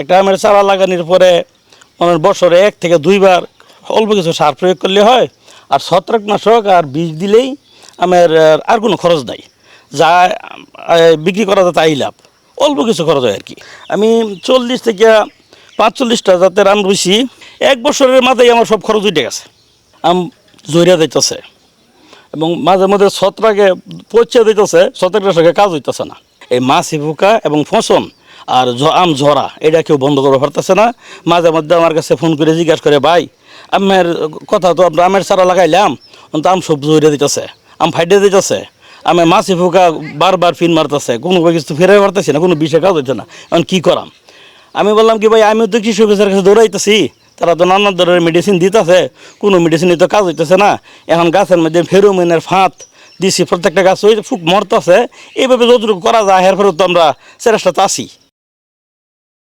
একটা আমের চারা লাগানোর পরে বছরে 1 থেকে 2 বার অল্প কিছু সার প্রয়োগ করলে হয়, আর ছত্রাকনাশক আর বীজ দিলেই আমের আর কোনো খরচ নাই, যা বিক্রি করা যায় তাই লাভ, অল্প কিছু খরচ হয় আর কি। আমি 40 থেকে 45টা জাতের আম রুইছি, 1 বছরের মাথায় আমার সব খরচ উঠে গেছে। আম জইরা দিতেছে এবং মাঝে মধ্যে ছত্রাকে পচে দিতেছে, ছত্রাকনাশকের কাজ হইতেছে না। এই মাছি পোকা এবং ফসন আর আম ঝরা এটা কেউ বন্ধ করতে পারতেছে না। মাঝে মধ্যে আমার কাছে ফোন করে জিজ্ঞাসা করে, ভাই আমের কথা তো আমরা আমের চারা লাগাইলাম, তো আম সব জইরা দিতেছে, আম ফাইটে দিতেছে, আমি মাছি পোকা বারবার ফিন মারতেছে, কোনো কিছু ফেরে মারতেছি না, কোনো বিষয় কাজ হইতে না, এখন কী করাম? আমি বললাম কি ভাই, আমিও তো কৃষি অফিসের কাছে দৌড়াইতেছি, তারা তো নানা ধরনের মেডিসিন দিতেছে, কোনো মেডিসিনই তো কাজ হইতেছে না। এখন গাছের মধ্যে ফেরোমিনের ফাঁদ দিছি, প্রত্যেকটা গাছ ওই ফুক মরতেছে। এইভাবে যতটুকু করা যায় এর ফলে তো আমরা চেষ্টাতে আছি।